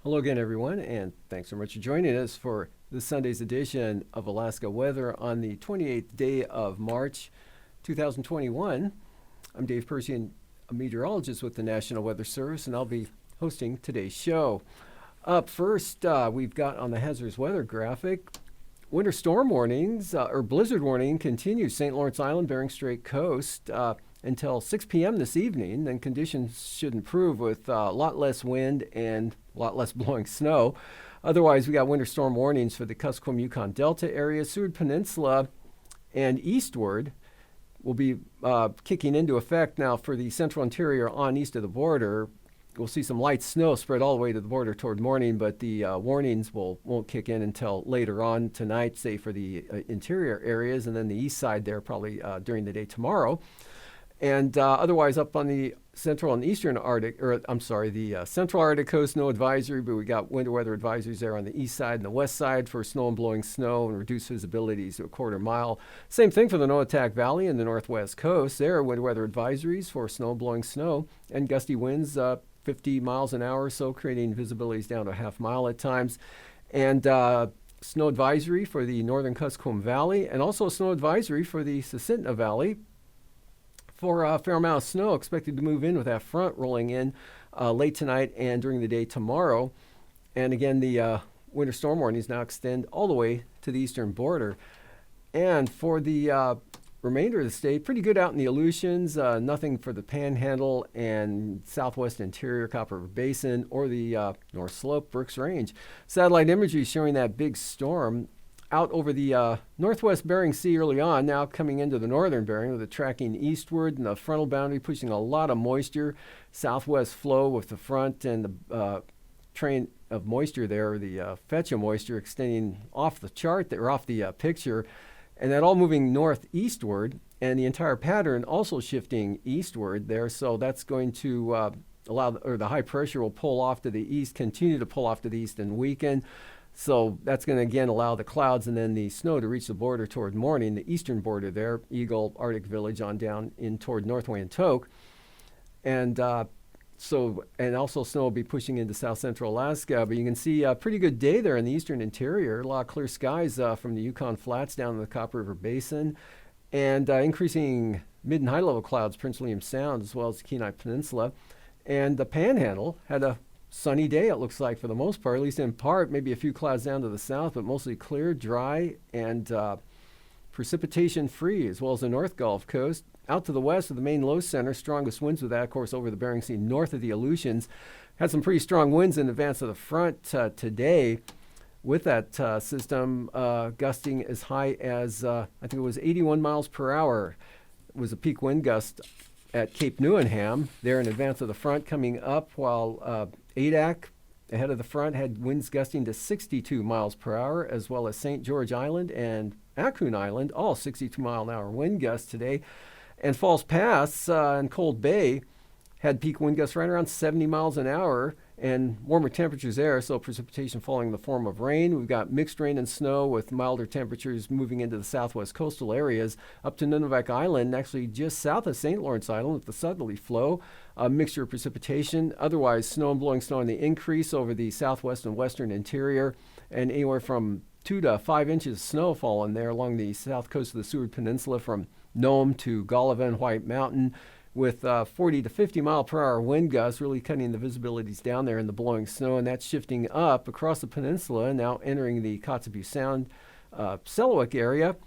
Hello again, everyone, and thanks so much for joining us for this Sunday's edition of Alaska Weather on the 28th day of March, 2021. I'm Dave Percy, a meteorologist with the National Weather Service, and I'll be hosting today's show. Up first, we've got on the hazardous weather graphic, winter storm warnings, or blizzard warning continues St. Lawrence Island, Bering Strait coast, until 6 p.m. this evening. Then conditions should improve with a lot less wind and a lot less blowing snow. Otherwise, we got winter storm warnings for the Kuskokwim Yukon Delta area, Seward Peninsula, and eastward will be kicking into effect now for the central interior on east of the border. We'll see some light snow spread all the way to the border toward morning, but the warnings won't kick in until later on tonight, say for the interior areas, and then the east side there probably during the day tomorrow. And otherwise, up on the central and eastern Arctic, the central Arctic coast, no advisory, but we got winter weather advisories there on the east side and the west side for snow and blowing snow and reduced visibilities to a quarter mile. Same thing for the Noatak Valley and the northwest coast. There are winter weather advisories for snow and blowing snow and gusty winds, 50 miles an hour or so, creating visibilities down to a half mile at times. And snow advisory for the northern Kuskokwim Valley, and also a snow advisory for the Susitna Valley, for a fair amount of snow expected to move in with that front rolling in late tonight and during the day tomorrow. And again, the winter storm warnings now extend all the way to the eastern border. And for the remainder of the state, pretty good out in the Aleutians, nothing for the Panhandle and southwest interior Copper River Basin or the North Slope, Brooks Range. Satellite imagery showing that big storm out over the northwest Bering Sea early on, now coming into the northern Bering with it tracking eastward and the frontal boundary pushing a lot of moisture, southwest flow with the front and the train of moisture there, the fetch of moisture extending off the chart there, off the picture, and that all moving northeastward, and the entire pattern also shifting eastward there. So that's going to the high pressure will pull off to the east, continue to pull off to the east and weaken. So that's going to again allow the clouds and then the snow to reach the border toward morning, the eastern border there, Eagle, Arctic Village on down in toward North Wyandotte. And also snow will be pushing into south central Alaska. But you can see a pretty good day there in the eastern interior. A lot of clear skies from the Yukon Flats down in the Copper River Basin, and increasing mid and high level clouds, Prince William Sound, as well as the Kenai Peninsula. And the Panhandle had a sunny day, it looks like, for the most part, at least in part, maybe a few clouds down to the south, but mostly clear, dry, and precipitation free, as well as the North Gulf Coast. Out to the west of the main low center, strongest winds with that, of course, over the Bering Sea north of the Aleutians. Had some pretty strong winds in advance of the front today with that system gusting as high as, I think it was 81 miles per hour. It was a peak wind gust at Cape Newenham there in advance of the front coming up, while Adak ahead of the front had winds gusting to 62 miles per hour, as well as St. George Island and Ahkun Island, all 62 mile an hour wind gusts today. And Falls Pass and Cold Bay had peak wind gusts right around 70 miles an hour and warmer temperatures there, so precipitation falling in the form of rain. We've got mixed rain and snow with milder temperatures moving into the southwest coastal areas up to Nunivak Island, actually just south of St. Lawrence Island with the southerly flow. A mixture of precipitation. Otherwise, snow and blowing snow on the increase over the southwest and western interior, and anywhere from 2 to 5 inches of snow falling there along the south coast of the Seward Peninsula from Nome to Gulliver and White Mountain, with 40 to 50 mile per hour wind gusts, really cutting the visibilities down there in the blowing snow, and that's shifting up across the peninsula, now entering the Kotzebue Sound, Selawik area,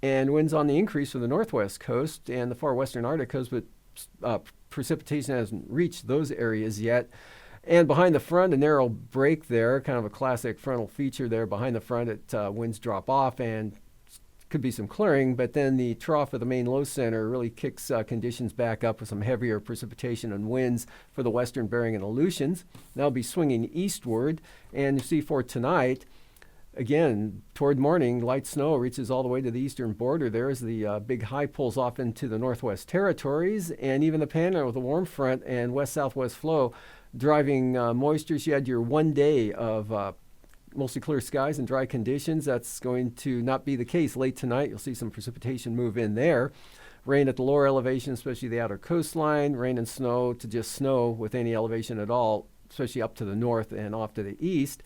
and winds on the increase for the northwest coast and the far western Arctic coast, but precipitation hasn't reached those areas yet. And behind the front, a narrow break there, kind of a classic frontal feature there. Behind the front, winds drop off and could be some clearing, but then the trough of the main low center really kicks conditions back up with some heavier precipitation and winds for the western Bering and Aleutians. That'll be swinging eastward, and you see for tonight, again, toward morning, light snow reaches all the way to the eastern border. There as the big high pulls off into the northwest territories, and even the Panhandle with a warm front and west-southwest flow driving moisture. So you had your 1 day of mostly clear skies and dry conditions. That's going to not be the case late tonight. You'll see some precipitation move in there. Rain at the lower elevation, especially the outer coastline. Rain and snow to just snow with any elevation at all especially up to the north and off to the east.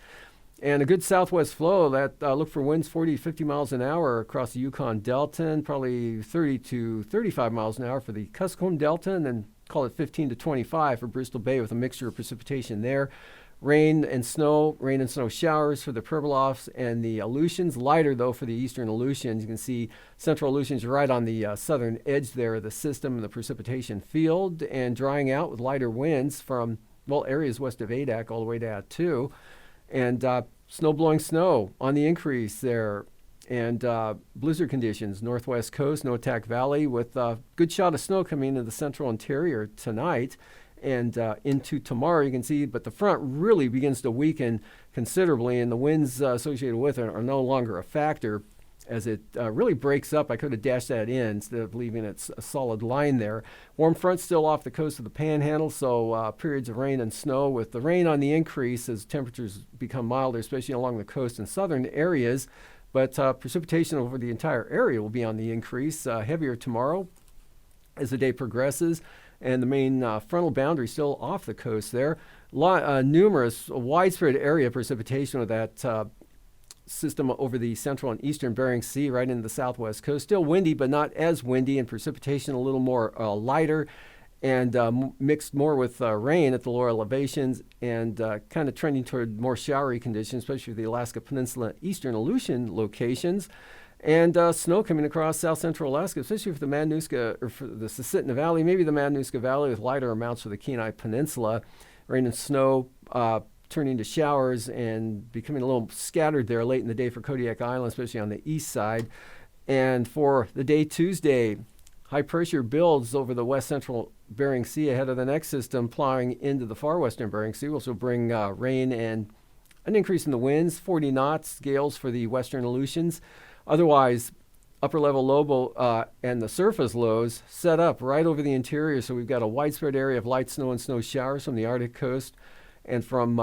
And a good southwest flow that look for winds 40 to 50 miles an hour across the Yukon Delta, and probably 30 to 35 miles an hour for the Kuskokwim Delta, and then call it 15 to 25 for Bristol Bay with a mixture of precipitation there. Rain and snow showers for the Pribilofs and the Aleutians. Lighter, though, for the eastern Aleutians. You can see central Aleutians right on the southern edge there of the system and the precipitation field, and drying out with lighter winds from, areas west of Adak all the way to Attu. And snow-blowing snow on the increase there. And blizzard conditions, northwest coast, Noatak Valley, with a good shot of snow coming into the central interior tonight and into tomorrow. You can see, but the front really begins to weaken considerably, and the winds associated with it are no longer a factor as it really breaks up. I could have dashed that in instead of leaving it a solid line there. Warm front still off the coast of the Panhandle, so periods of rain and snow, with the rain on the increase as temperatures become milder, especially along the coast and southern areas. But precipitation over the entire area will be on the increase, heavier tomorrow as the day progresses. And the main frontal boundary still off the coast there. Numerous, widespread area precipitation with that system over the central and eastern Bering Sea right into the southwest coast. Still windy, but not as windy, and precipitation a little more lighter and mixed more with rain at the lower elevations, and kind of trending toward more showery conditions, especially for the Alaska Peninsula eastern Aleutian locations. And snow coming across south central Alaska, especially for the Madanuska, or for the Susitna Valley, maybe the Madanuska Valley, with lighter amounts for the Kenai Peninsula. Rain and snow turning to showers and becoming a little scattered there late in the day for Kodiak Island, especially on the east side. And for the day Tuesday, high pressure builds over the west central Bering Sea ahead of the next system plowing into the far western Bering Sea, which will bring rain and an increase in the winds, 40 knots, gales for the western Aleutians. Otherwise, upper level low and the surface lows set up right over the interior. So we've got a widespread area of light snow and snow showers from the Arctic coast and from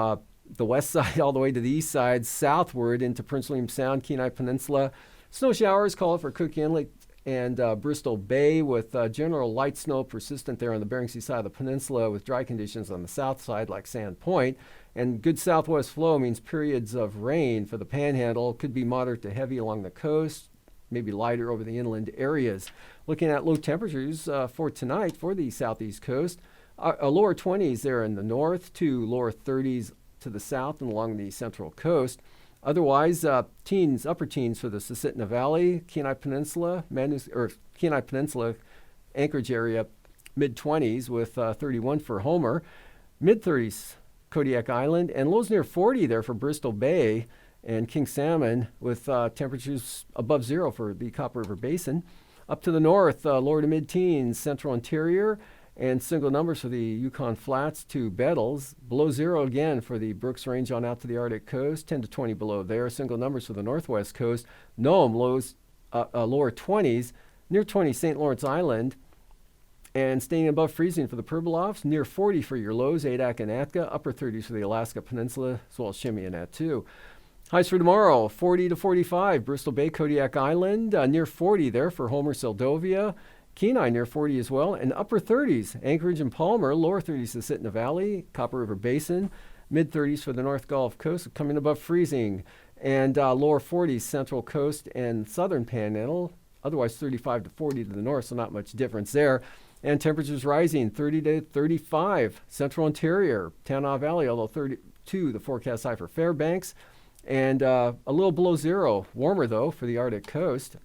the west side all the way to the east side, southward into Prince William Sound, Kenai Peninsula. Snow showers call for Cook Inlet and Bristol Bay, with general light snow persistent there on the Bering Sea side of the peninsula, with dry conditions on the south side like Sand Point. And good southwest flow means periods of rain for the Panhandle. Could be moderate to heavy along the coast, maybe lighter over the inland areas. Looking at low temperatures for tonight for the southeast coast, lower 20s there in the north to lower 30s to the south and along the central coast. Otherwise, upper teens for the Susitna Valley, Kenai Peninsula, Kenai Peninsula, Anchorage area, mid-20s with 31 for Homer, mid-30s Kodiak Island, and lows near 40 there for Bristol Bay and King Salmon, with temperatures above zero for the Copper River Basin. Up to the north, lower to mid-teens, central interior, and single numbers for the Yukon Flats to Bettles. Below zero again for the Brooks Range on out to the Arctic coast, 10 to 20 below there. Single numbers for the northwest coast. Nome lows, lower 20s, near 20 St. Lawrence Island, and staying above freezing for the Pribilofs, near 40 for your lows, Adak and Atka, upper 30s for the Alaska Peninsula, as well as Shimmy and Attu. Highs for tomorrow, 40 to 45, Bristol Bay, Kodiak Island, near 40 there for Homer, Seldovia, Kenai near 40 as well, and upper 30s, Anchorage and Palmer, lower 30s to Susitna Valley, Copper River Basin, mid 30s for the North Gulf Coast, coming above freezing, and lower 40s, Central Coast and Southern Panhandle, otherwise 35 to 40 to the north, so not much difference there. And temperatures rising, 30 to 35, Central Interior, Tanana Valley, although 32, the forecast high for Fairbanks, and a little below zero, warmer though for the Arctic coast,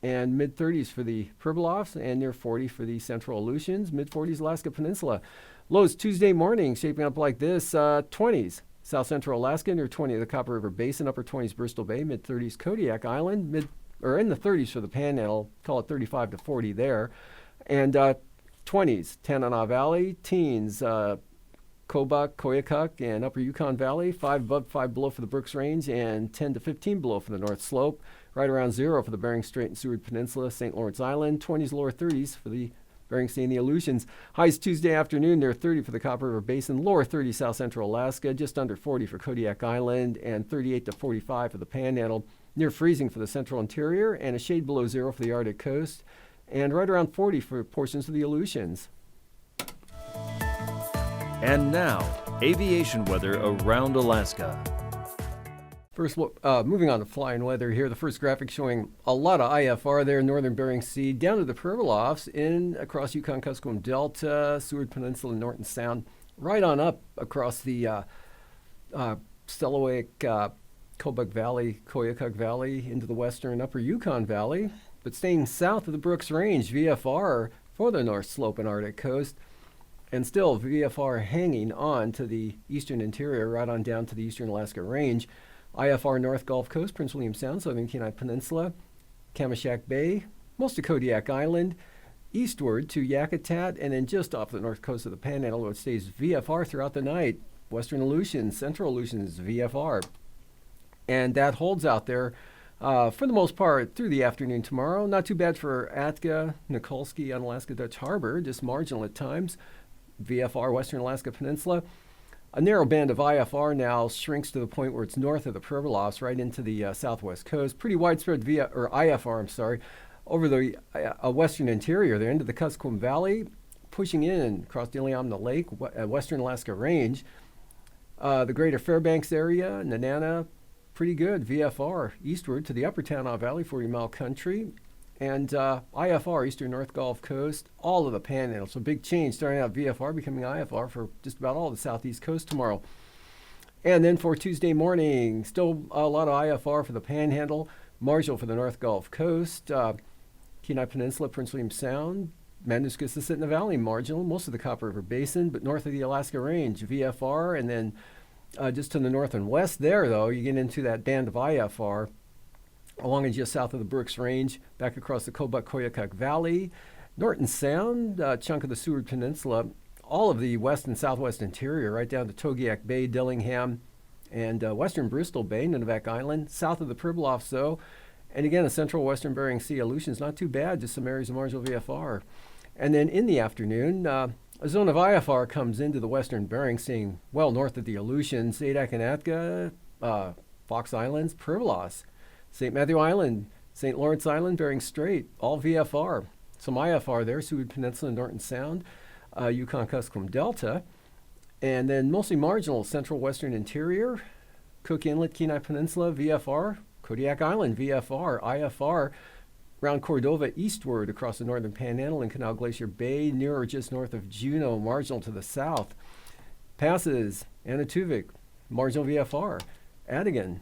and mid-30s for the Pribilofs, and near 40 for the Central Aleutians, mid-40s Alaska Peninsula. Lows Tuesday morning shaping up like this, 20s South Central Alaska, near 20 the Copper River Basin, upper 20s Bristol Bay, mid-30s Kodiak Island, in the 30s for the Panhandle, call it 35 to 40 there, and 20s Tanana Valley, teens Kobuk, Koyukuk, and Upper Yukon Valley, 5 above, 5 below for the Brooks Range, and 10 to 15 below for the North Slope. Right around zero for the Bering Strait and Seward Peninsula, St. Lawrence Island, 20s, lower 30s for the Bering Sea and the Aleutians. Highs Tuesday afternoon, near 30 for the Copper River Basin, lower 30 South Central Alaska, just under 40 for Kodiak Island, and 38 to 45 for the Panhandle. Near freezing for the Central Interior, and a shade below zero for the Arctic coast, and right around 40 for portions of the Aleutians. And now, Aviation weather around Alaska. First, moving on to flying weather here. The first graphic showing a lot of IFR there, northern Bering Sea, down to the Pribilofs, in across Yukon-Kuskokwim Delta, Seward Peninsula, Norton Sound, right on up across the Selawik, Kobuk Valley, Koyukuk Valley, into the western upper Yukon Valley, but staying south of the Brooks Range, VFR for the North Slope and Arctic coast, and still VFR hanging on to the eastern interior, right on down to the eastern Alaska Range. IFR North Gulf Coast, Prince William Sound, southern Kenai Peninsula, Kamishak Bay, most of Kodiak Island, eastward to Yakutat, and then just off the north coast of the Panhandle, it stays VFR throughout the night. Western Aleutians, Central Aleutians, VFR. And that holds out there for the most part through the afternoon tomorrow. Not too bad for Atka, Nikolsky on Alaska Dutch Harbor, just marginal at times. VFR, Western Alaska Peninsula. A narrow band of IFR now shrinks to the point where it's north of the Pribilofs, right into the southwest coast. Pretty widespread IFR, over the western interior, there into the Kuskokwim Valley, pushing in across Iliamna Lake, Western Alaska Range. The greater Fairbanks area, Nenana, pretty good. VFR eastward to the upper Tanana Valley, 40-mile country. And IFR, Eastern North Gulf Coast, all of the Panhandle. So big change, starting out VFR, becoming IFR for just about all the southeast coast tomorrow. And then for Tuesday morning, still a lot of IFR for the Panhandle, marginal for the North Gulf Coast, Kenai Peninsula, Prince William Sound, Madanuska-Susitna Valley, marginal, most of the Copper River Basin, but north of the Alaska Range, VFR, and then just to the north and west there, though, you get into that band of IFR, along and just south of the Brooks Range, back across the Kobuk-Koyukuk Valley, Norton Sound, chunk of the Seward Peninsula, all of the west and southwest interior, right down to Togiak Bay, Dillingham, and western Bristol Bay, Nunivak Island, south of the Pribilofs, though. And again, the central western Bering Sea Aleutians, not too bad, just some areas of marginal VFR. And then in the afternoon, a zone of IFR comes into the western Bering, staying well north of the Aleutians, Adak and Atka, Fox Islands, Pribilos, St. Matthew Island, St. Lawrence Island, Bering Strait, all VFR. Some IFR there, Seward Peninsula, Norton Sound, Yukon-Kuskokwim Delta, and then mostly marginal central western interior, Cook Inlet, Kenai Peninsula, VFR, Kodiak Island, VFR, IFR, around Cordova eastward across the northern Panhandle and Canal Glacier Bay, near or just north of Juneau, marginal to the south. Passes, Anatuvik, marginal VFR, Adigan,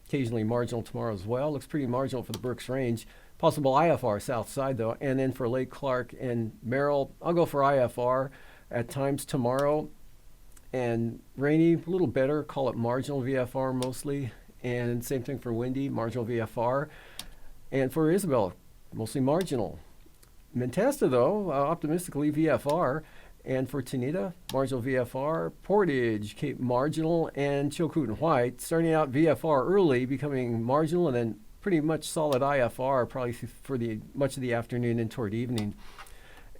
occasionally marginal tomorrow as well. Looks pretty marginal for the Brooks Range. Possible IFR south side, though. And then for Lake Clark and Merrill, I'll go for IFR at times tomorrow. And rainy, a little better. Call it marginal VFR mostly. And same thing for windy, marginal VFR. And for Isabel, mostly marginal. Mentesta, though, optimistically VFR. And for Tanita, marginal VFR, Portage, Cape marginal, and Chilcoot White, starting out VFR early, becoming marginal, and then pretty much solid IFR, probably for the much of the afternoon and toward evening.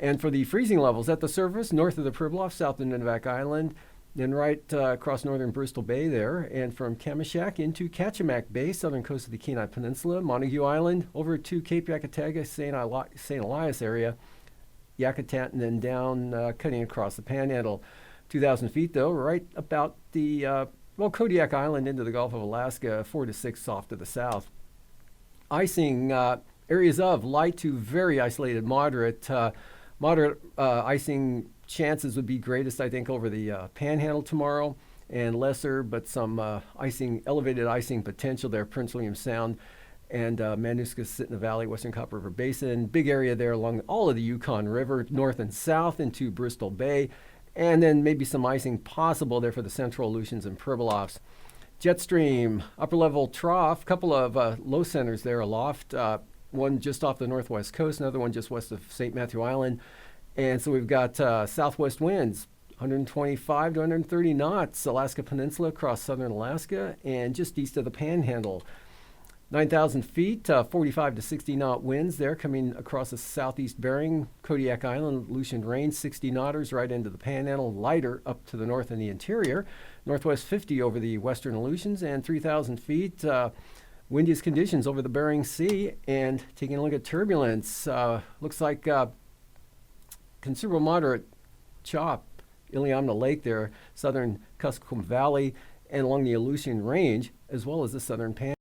And for the freezing levels at the surface, north of the Pribilofs, south of Nunivak Island, then right across northern Bristol Bay there, and from Kamishak into Kachemak Bay, southern coast of the Kenai Peninsula, Montague Island, over to Cape Yakataga, St. Elias area, Yakutat, and then down, cutting across the Panhandle. 2,000 feet, though, right about the, Kodiak Island into the Gulf of Alaska, 4 to 6 off to the south. Icing, areas of light to very isolated moderate. Moderate icing chances would be greatest, I think, over the Panhandle tomorrow, and lesser, but some elevated icing potential there, Prince William Sound, and Madanuska-Susitna Valley, Western Copper River Basin. Big area there along all of the Yukon River, north and south into Bristol Bay, and then maybe some icing possible there for the central Aleutians and Pribilofs. Jet stream, upper level trough, couple of low centers there aloft, one just off the northwest coast, another one just west of St. Matthew Island. And so we've got southwest winds, 125 to 130 knots, Alaska Peninsula across southern Alaska, and just east of the Panhandle. 9,000 feet, 45 to 60 knot winds there coming across the southeast Bering, Kodiak Island, Aleutian Range, 60 knotters right into the Panhandle, lighter up to the north in the interior. Northwest 50 over the western Aleutians, and 3,000 feet, windiest conditions over the Bering Sea. And taking a look at turbulence, looks like considerable moderate chop Iliamna Lake there, southern Kuskokwim Valley, and along the Aleutian Range, as well as the southern Pan.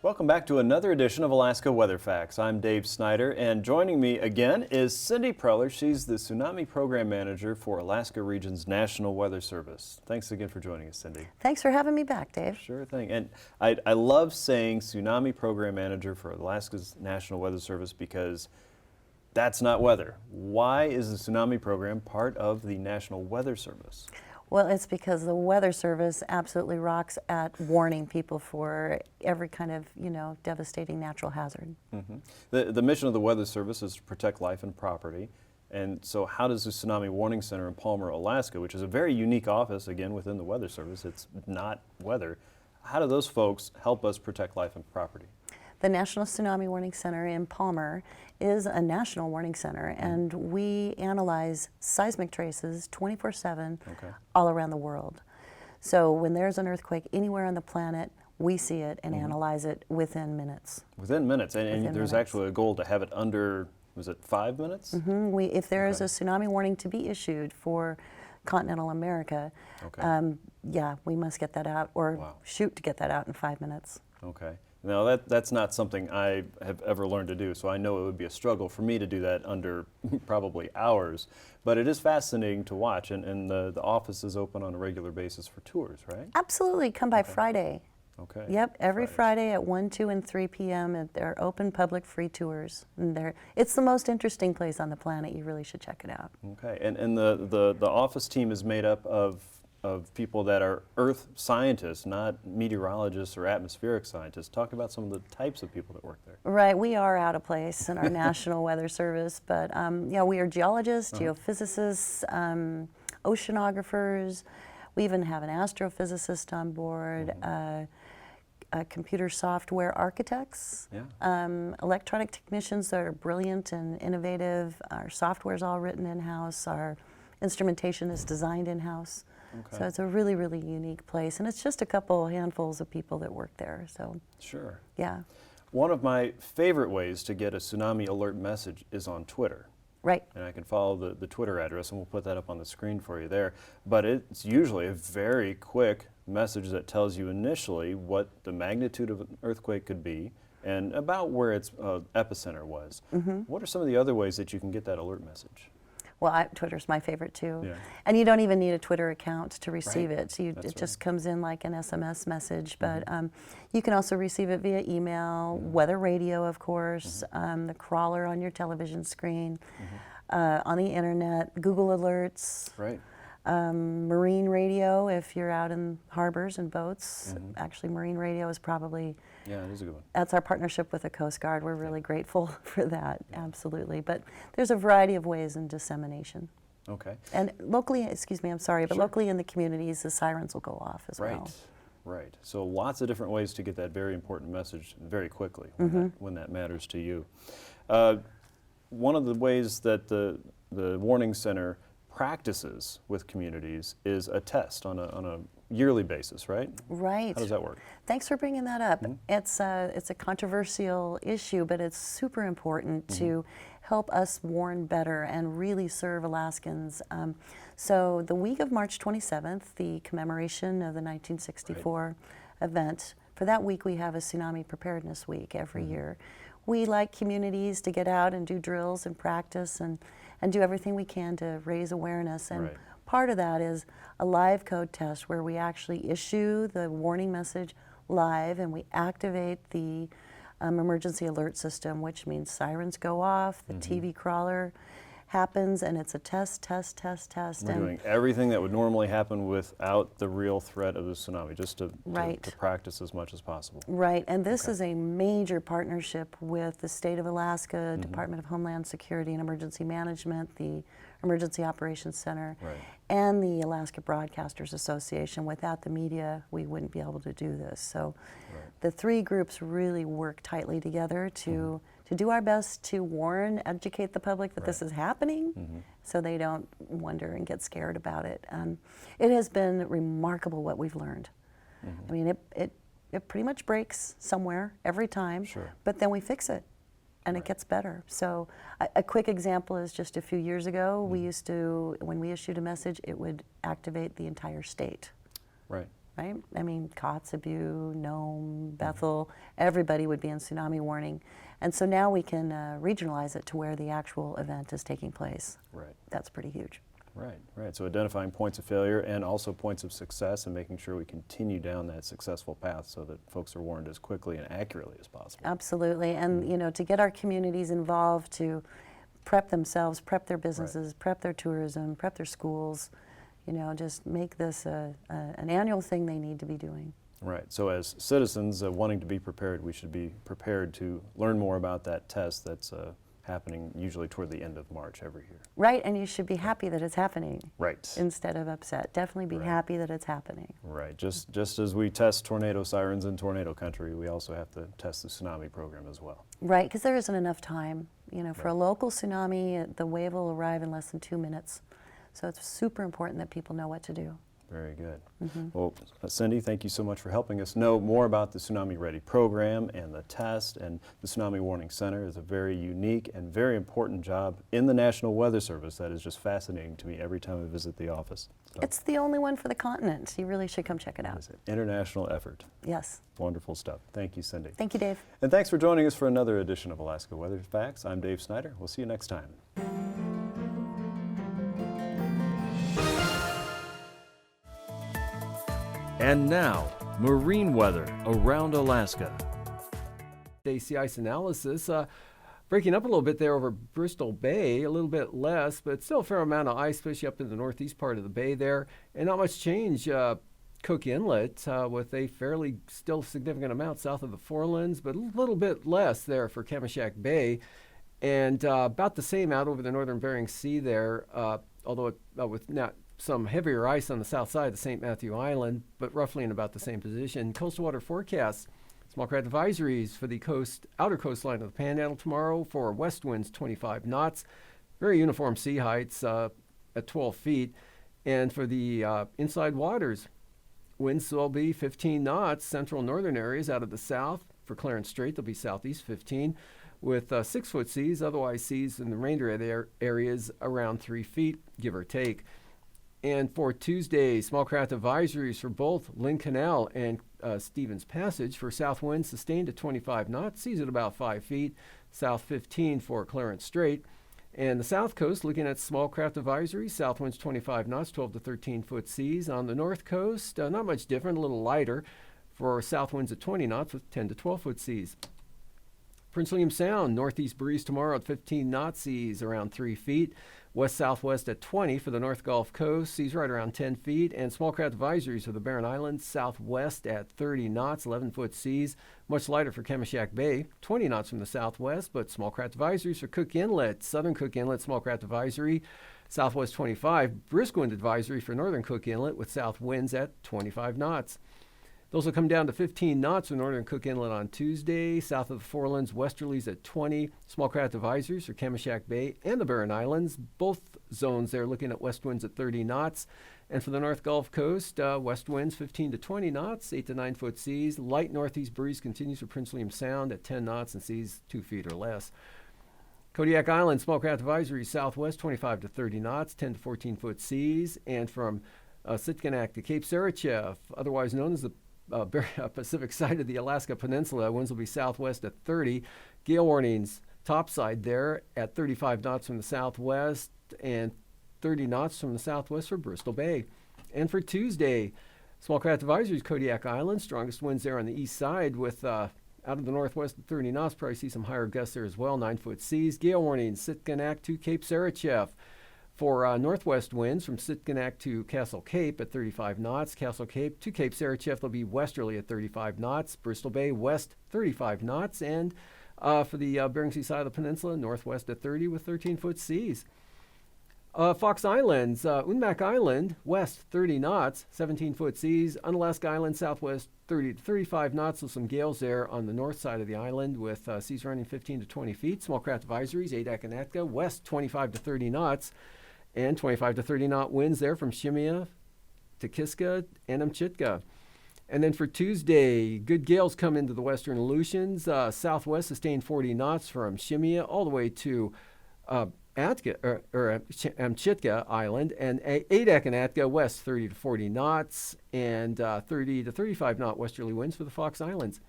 Welcome back to another edition of Alaska Weather Facts. I'm Dave Snyder, and joining me again is Cindy Preller. She's the Tsunami Program Manager for Alaska Region's National Weather Service. Thanks again for joining us, Cindy. Thanks for having me back, Dave. Sure thing. And I love saying Tsunami Program Manager for Alaska's National Weather Service because that's not weather. Why is the Tsunami Program part of the National Weather Service? Well, it's because the Weather Service absolutely rocks at warning people for every kind of, devastating natural hazard. The mission of the Weather Service is to protect life and property. And so how does the Tsunami Warning Center in Palmer, Alaska, which is a very unique office, again, within the Weather Service, it's not weather, how do those folks help us protect life and property? The National Tsunami Warning Center in Palmer is a national warning center, and we analyze seismic traces 24/7 all around the world. So when there's an earthquake anywhere on the planet, we see it and analyze it within minutes. Within minutes, and Within there's minutes. actually a goal to have it under, was it 5 minutes? If there is a tsunami warning to be issued for continental America, we must get that out, or shoot to get that out in 5 minutes. Okay. Now that's not something I have ever learned to do, so I know it would be a struggle for me to do that under probably hours, but it is fascinating to watch, and the office is open on a regular basis for tours, right? Absolutely, come by Friday. Okay. Yep, every Friday at 1, 2, and 3 p.m. They're open public free tours. And it's the most interesting place on the planet. You really should check it out. Okay, and the office team is made up of people that are earth scientists, not meteorologists or atmospheric scientists. Talk about some of the types of people that work there. Right, we are out of place in our National Weather Service, but we are geologists, geophysicists, oceanographers. We even have an astrophysicist on board, computer software architects, electronic technicians that are brilliant and innovative. Our software is all written in-house. Our instrumentation is designed in-house. So it's a really, really unique place, and it's just a couple handfuls of people that work there. So sure. Yeah. One of my favorite ways to get a tsunami alert message is on Twitter. Right. And I can follow the Twitter address, and we'll put that up on the screen for you there. But it's usually a very quick message that tells you initially what the magnitude of an earthquake could be and about where its epicenter was. What are some of the other ways that you can get that alert message? Well, Twitter's my favorite too. Yeah. And you don't even need a Twitter account to receive it. So That's it just comes in like an SMS message. But you can also receive it via email, weather radio, of course, the crawler on your television screen, on the internet, Google Alerts. Right. Marine radio if you're out in harbors and boats. Actually, marine radio is probably, Yeah, it is a good one. that's our partnership with the Coast Guard. We're really grateful for that, absolutely. But there's a variety of ways in dissemination. Okay. And locally, excuse me, I'm sorry, but locally in the communities, the sirens will go off as well. Right. So lots of different ways to get that very important message very quickly when that matters to you. One of the ways that the Warning Center practices with communities is a test on a yearly basis, right? Right. How does that work? Thanks for bringing that up. It's a controversial issue, but it's super important to help us warn better and really serve Alaskans. So the week of March 27th, the commemoration of the 1964 event, for that week we have a Tsunami Preparedness Week every year. We like communities to get out and do drills and practice and do everything we can to raise awareness. And part of that is a live code test where we actually issue the warning message live and we activate the emergency alert system, which means sirens go off, the TV crawler happens, and it's a test. We're doing everything that would normally happen without the real threat of the tsunami, just to practice as much as possible. Right, and this is a major partnership with the State of Alaska, Department of Homeland Security and Emergency Management, the Emergency Operations Center, and the Alaska Broadcasters Association. Without the media, we wouldn't be able to do this. So the three groups really work tightly together to do our best to warn, educate the public that this is happening so they don't wonder and get scared about it. It has been remarkable what we've learned. I mean, it pretty much breaks somewhere every time, but then we fix it. and it gets better. So a quick example is just a few years ago, we used to, when we issued a message, it would activate the entire state. Right. Right? I mean, Kotzebue, Nome, Bethel, everybody would be in tsunami warning. And so now we can regionalize it to where the actual event is taking place. Right. That's pretty huge. Right, right. So identifying points of failure and also points of success and making sure we continue down that successful path so that folks are warned as quickly and accurately as possible. Absolutely. And, you know, to get our communities involved to prep themselves, prep their businesses, prep their tourism, prep their schools, you know, just make this an annual thing they need to be doing. Right. So as citizens wanting to be prepared, we should be prepared to learn more about that test that's happening usually toward the end of March every year. Right, and you should be happy that it's happening. Right. Instead of upset. Definitely be happy that it's happening. Right. Just as we test tornado sirens in tornado country, we also have to test the tsunami program as well. Right, because there isn't enough time. You know, for a local tsunami, the wave will arrive in less than 2 minutes. So it's super important that people know what to do. Very good. Well, Cindy, thank you so much for helping us know more about the Tsunami Ready program and the test. And the Tsunami Warning Center is a very unique and very important job in the National Weather Service that is just fascinating to me every time I visit the office. So It's the only one for the continent. You really should come check it out. it's an international effort. Yes. Wonderful stuff. Thank you, Cindy. Thank you, Dave. And thanks for joining us for another edition of Alaska Weather Facts. I'm Dave Snyder. We'll see you next time. And now, marine weather around Alaska. Day sea ice analysis. Breaking up a little bit there over Bristol Bay, a little bit less, but still a fair amount of ice, especially up in the northeast part of the bay there. And not much change. Cook Inlet with a fairly still significant amount south of the Forelands, but a little bit less there for Kamishak Bay. And about the same out over the northern Bering Sea there, although with not some heavier ice on the south side of St. Matthew Island, but roughly in about the same position. Coastal water forecasts. Small craft advisories for the outer coastline of the Panhandle tomorrow for west winds 25 knots. Very uniform sea heights at 12 feet. And for the inside waters, winds will be 15 knots. Central northern areas out of the south. For Clarence Strait, they'll be southeast 15 with 6-foot seas. Otherwise, seas in the remainder of the areas around 3 feet, give or take. And for Tuesday, small craft advisories for both Lynn Canal and Stevens Passage for south winds sustained at 25 knots, seas at about 5 feet, south 15 for Clarence Strait. And the south coast, looking at small craft advisories, south winds 25 knots, 12 to 13 foot seas. On the north coast, not much different, a little lighter for south winds at 20 knots with 10 to 12 foot seas. Prince William Sound, northeast breeze tomorrow at 15 knots, seas around 3 feet. West-southwest at 20 for the North Gulf Coast, seas right around 10 feet. And small craft advisories for the Barren Islands, southwest at 30 knots, 11-foot seas. Much lighter for Kamishak Bay, 20 knots from the southwest, but small craft advisories for Cook Inlet, southern Cook Inlet, small craft advisory, southwest 25. Brisk wind advisory for northern Cook Inlet with south winds at 25 knots. Those will come down to 15 knots for northern Cook Inlet on Tuesday. South of the Forelands, westerlies at 20. Small craft advisories for Kamishak Bay and the Barren Islands. Both zones there looking at west winds at 30 knots. And for the North Gulf Coast, west winds 15 to 20 knots, 8 to 9 foot seas. Light northeast breeze continues for Prince William Sound at 10 knots and seas 2 feet or less. Kodiak Island, small craft advisory southwest 25 to 30 knots, 10 to 14 foot seas. And from Sitkinak to Cape Sarachev, otherwise known as the Pacific side of the Alaska Peninsula, winds will be southwest at 30. Gale warnings topside there at 35 knots from the southwest and 30 knots from the southwest for Bristol Bay. And for Tuesday, small craft advisories Kodiak Island, strongest winds there on the east side with out of the northwest at 30 knots. Probably see some higher gusts there as well, 9-foot seas. Gale warnings Sitkinak to Cape Sarachev. For northwest winds from Sitkinak to Castle Cape at 35 knots. Castle Cape to Cape Sarachev, they'll be westerly at 35 knots. Bristol Bay west 35 knots. And for the Bering Sea side of the peninsula, northwest at 30 with 13-foot seas. Fox Islands, Unmak Island, west 30 knots, 17-foot seas. Unalaska Island, southwest 30 to 35 knots, so some gales there on the north side of the island with seas running 15 to 20 feet. Small craft advisories, Adak and Atka, west 25 to 30 knots. And 25 to 30 knot winds there from Shemya to Kiska and Amchitka. And then for Tuesday, good gales come into the western Aleutians. Southwest sustained 40 knots from Shimia all the way to Amchitka Island, and Adak and Atka west 30 to 40 knots, and 30 to 35 knot westerly winds for the Fox Islands.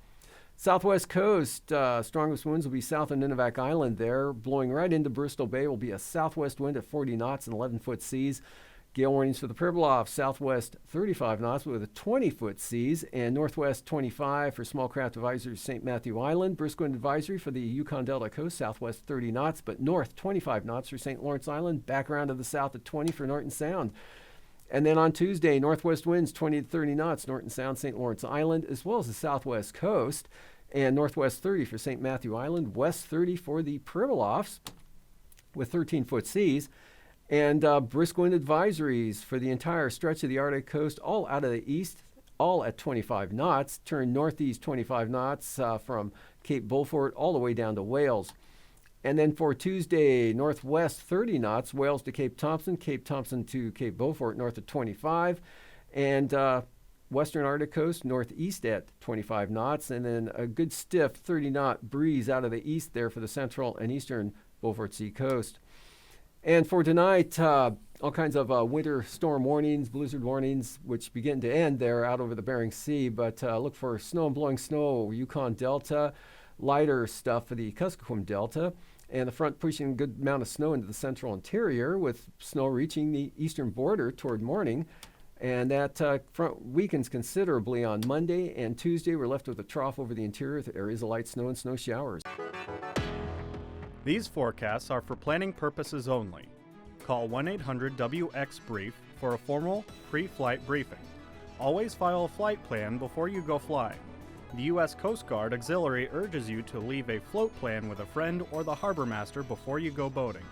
Southwest coast, strongest winds will be south of Nunivak Island there. Blowing right into Bristol Bay will be a southwest wind at 40 knots and 11-foot seas. Gale warnings for the Pribilof, southwest 35 knots with a 20-foot seas, and northwest 25 for small craft advisory for St. Matthew Island. Brisk wind advisory for the Yukon Delta coast, southwest 30 knots, but north 25 knots for St. Lawrence Island. Back around to the south at 20 for Norton Sound. And then on Tuesday, northwest winds 20 to 30 knots, Norton Sound, St. Lawrence Island, as well as the southwest coast, and northwest 30 for St. Matthew Island, west 30 for the Pribilofs with 13-foot seas. And brisk wind advisories for the entire stretch of the Arctic coast, all out of the east, all at 25 knots. Turn northeast 25 knots from Cape Beaufort all the way down to Wales. And then for Tuesday, northwest 30 knots, Wales to Cape Thompson to Cape Beaufort north of 25. And western Arctic coast northeast at 25 knots. And then a good stiff 30-knot breeze out of the east there for the central and eastern Beaufort Sea coast. And for tonight, all kinds of winter storm warnings, blizzard warnings, which begin to end there out over the Bering Sea. But look for snow and blowing snow, Yukon Delta, lighter stuff for the Kuskokwim Delta, and the front pushing a good amount of snow into the central interior, with snow reaching the eastern border toward morning. And that front weakens considerably on Monday and Tuesday. We're left with a trough over the interior with areas of light snow and snow showers. These forecasts are for planning purposes only. Call 1-800-WX-BRIEF for a formal pre-flight briefing. Always file a flight plan before you go flying. The U.S. Coast Guard Auxiliary urges you to leave a float plan with a friend or the harbor master before you go boating.